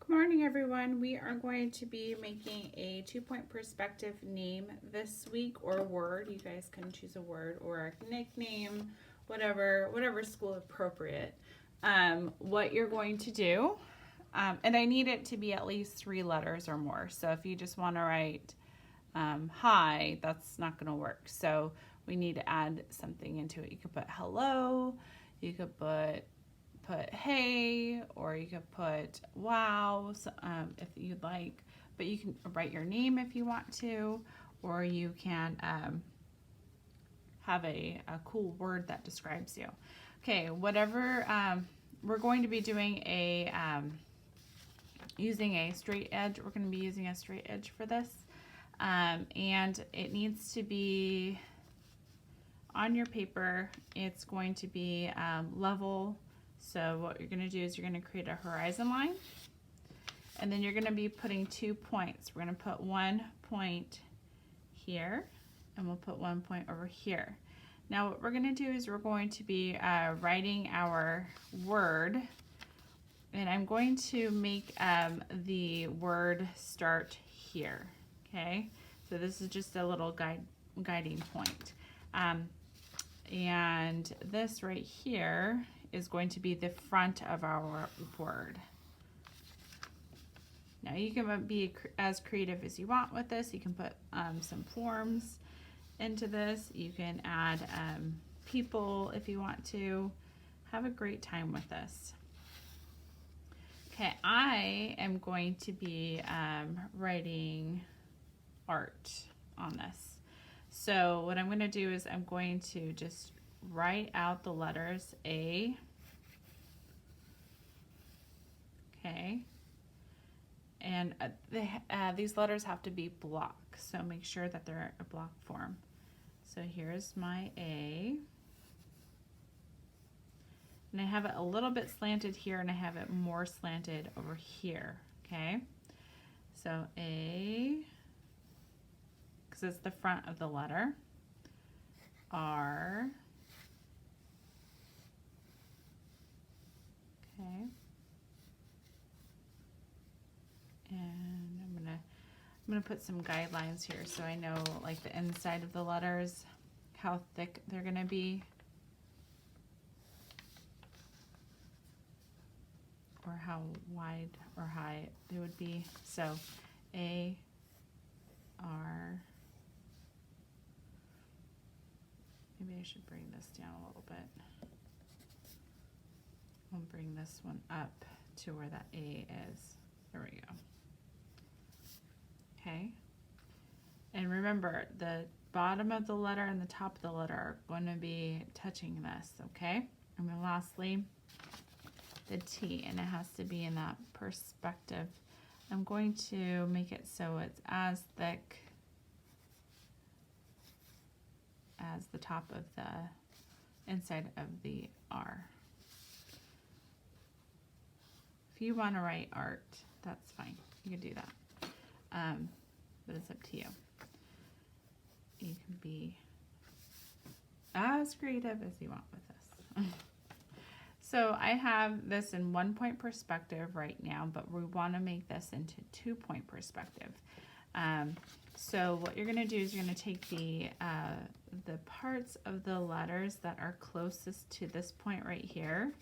Good morning, everyone. We are going to be making a 2-point perspective name this week, or word. You guys can choose a word or a nickname, whatever school appropriate. What you're going to do, and I need it to be at least 3 letters or more. So if you just want to write hi, that's not going to work. So we need to add something into it. You could put hello. You could put hey, or you could put wow, if you'd like, but you can write your name if you want to, or you can have a cool word that describes you. Okay, whatever. We're going to be doing using a straight edge. We're going to be using a straight edge for this, and it needs to be on your paper. It's going to be level. So what you're going to do is you're going to create a horizon line, and then you're going to be putting 2 points. We're going to put 1 point here, and we'll put 1 point over here. Now what we're going to do is we're going to be writing our word, and I'm going to make the word start here. Okay, so this is just a little guiding point. And this right here is going to be the front of our word. Now you can be as creative as you want with this. You can put some forms into this. You can add people if you want to. Have a great time with this. Okay, I am going to be writing art on this. So what I'm going to do is I'm going to just write out the letters A, okay, and these letters have to be block, so make sure that they're a block form. So here's my A, and I have it a little bit slanted here, and I have it more slanted over here, okay? So A, because it's the front of the letter, R, okay, and I'm gonna put some guidelines here so I know, like, the inside of the letters, how thick they're gonna be, or how wide or high they would be. So A, R. Maybe I should bring this down a little bit. I'll bring this one up to where that A is. There we go. Okay. And remember, the bottom of the letter and the top of the letter are going to be touching this, okay? And then lastly, the T, and it has to be in that perspective. I'm going to make it so it's as thick as the top of the inside of the R. If you want to write art, that's fine. You can do that. But it's up to you. You can be as creative as you want with this. So I have this in 1 point perspective right now, but we want to make this into 2 point perspective. So what you're going to do is you're going to take the parts of the letters that are closest to this point right here,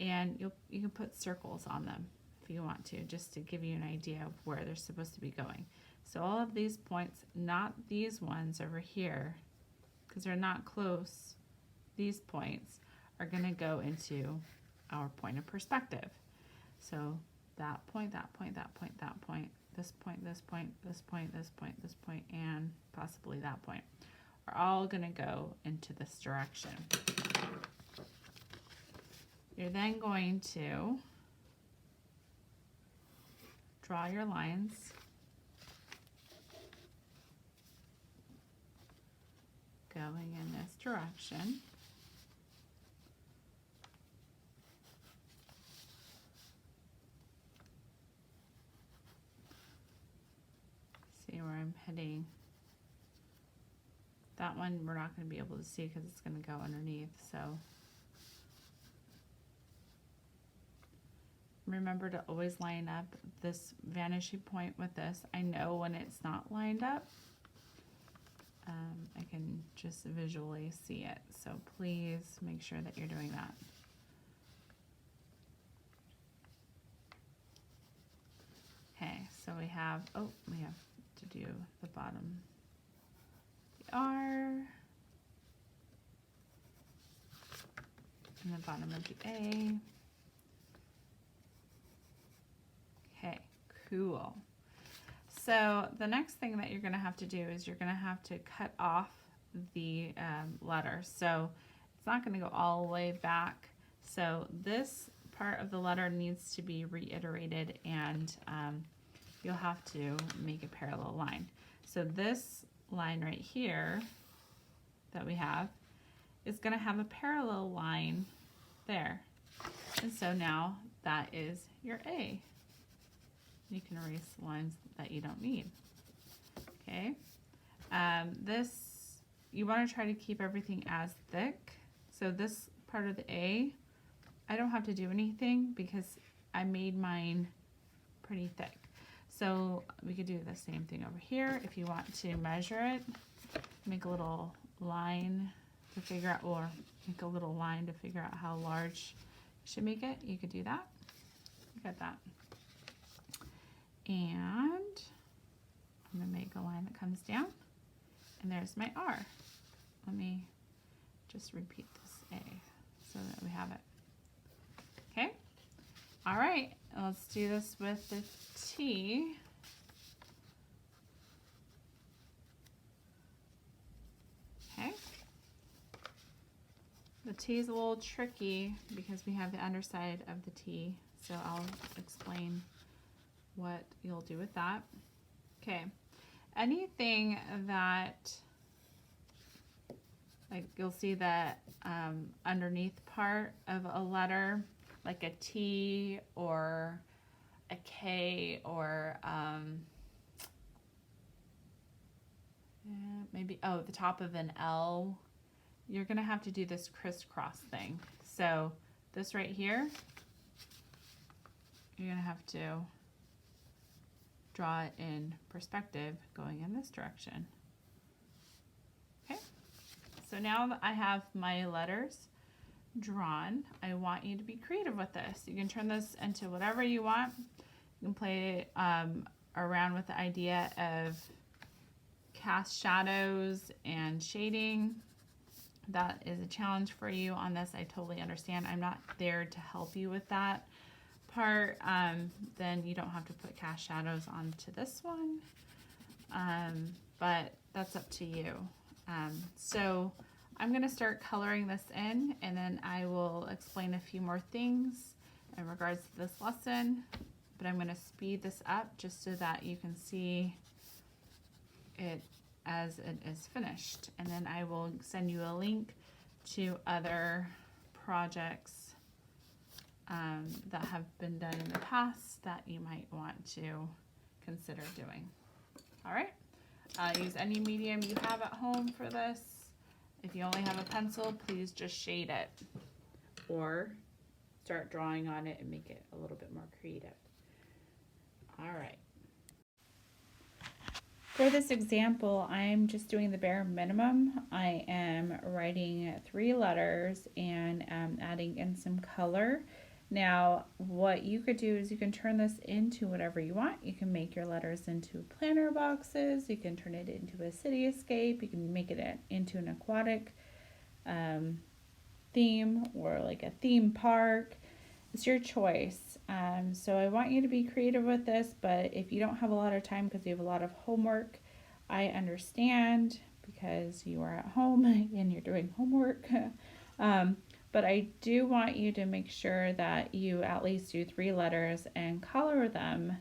and you can put circles on them if you want to, just to give you an idea of where they're supposed to be going. So all of these points, not these ones over here, because they're not close, these points are going to go into our point of perspective. So that point, that point, that point, that point, this point, this point, this point, this point, this point, and possibly that point are all going to go into this direction. You're then going to draw your lines going in this direction. See where I'm heading. That one we're not going to be able to see because it's going to go underneath. So remember to always line up this vanishing point with this. I know when it's not lined up, I can just visually see it. So please make sure that you're doing that. Okay, so we have to do the bottom, the R, and the bottom of the A. Okay, cool. So the next thing that you're going to have to do is you're going to have to cut off the letter. So it's not going to go all the way back. So this part of the letter needs to be reiterated, and you'll have to make a parallel line. So this line right here that we have is going to have a parallel line there. And so now that is your A. You can erase lines that you don't need. Okay. This, you want to try to keep everything as thick. So this part of the A, I don't have to do anything because I made mine pretty thick. So we could do the same thing over here. If you want to measure it, make a little line to figure out, or make a little line to figure out how large you should make it. You could do that. Look at that. And I'm going to make a line that comes down, and there's my R. Let me just repeat this A so that we have it. Okay. All right. Let's do this with the T. Okay. The T is a little tricky because we have the underside of the T, so I'll explain what you'll do with that. Okay, anything that, like, you'll see that underneath part of a letter, like a T or a K or maybe, the top of an L, you're gonna have to do this crisscross thing. So this right here, you're gonna have to draw it in perspective going in this direction. Okay, so now that I have my letters drawn, I want you to be creative with this. You can turn this into whatever you want. You can play around with the idea of cast shadows and shading. That is a challenge for you on this. I totally understand. I'm not there to help you with that part. Then you don't have to put cast shadows onto this one, but that's up to you. So I'm going to start coloring this in, and then I will explain a few more things in regards to this lesson, but I'm going to speed this up just so that you can see it as it is finished, and then I will send you a link to other projects that have been done in the past that you might want to consider doing. All right, use any medium you have at home for this. If you only have a pencil, please just shade it or start drawing on it and make it a little bit more creative. All right. For this example, I'm just doing the bare minimum. I am writing 3 letters and adding in some color. Now, what you could do is you can turn this into whatever you want. You can make your letters into planner boxes. You can turn it into a cityscape. You can make it into an aquatic theme or like a theme park. It's your choice. So I want you to be creative with this, but if you don't have a lot of time because you have a lot of homework, I understand because you are at home and you're doing homework. But I do want you to make sure that you at least do 3 letters and color them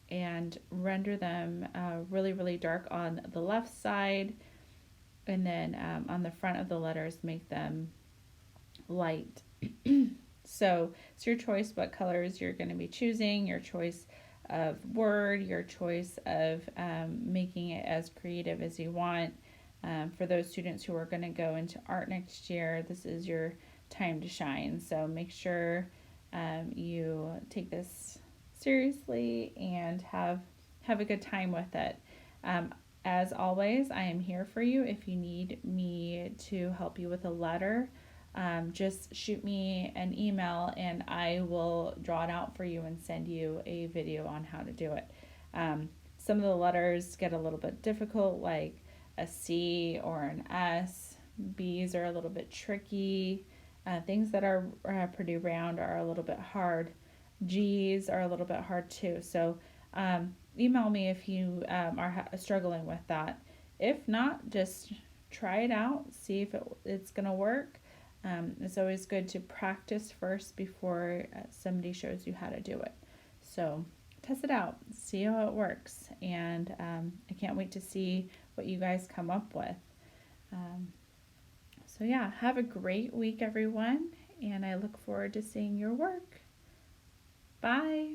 and render them really, really dark on the left side. And then on the front of the letters, make them light. So it's your choice what colors you're going to be choosing, your choice of word, your choice of making it as creative as you want. For those students who are going to go into art next year, this is your time to shine. So make sure you take this seriously and have a good time with it. As always, I am here for you. If you need me to help you with a letter, just shoot me an email and I will draw it out for you and send you a video on how to do it. Some of the letters get a little bit difficult, like a C or an S. B's are a little bit tricky. Things that are pretty round are a little bit hard. G's are a little bit hard too. So email me if you are struggling with that. If not, just try it out, see if it's going to work. It's always good to practice first before somebody shows you how to do it. So test it out, see how it works, and I can't wait to see what you guys come up with. So yeah, have a great week, everyone, and I look forward to seeing your work. Bye.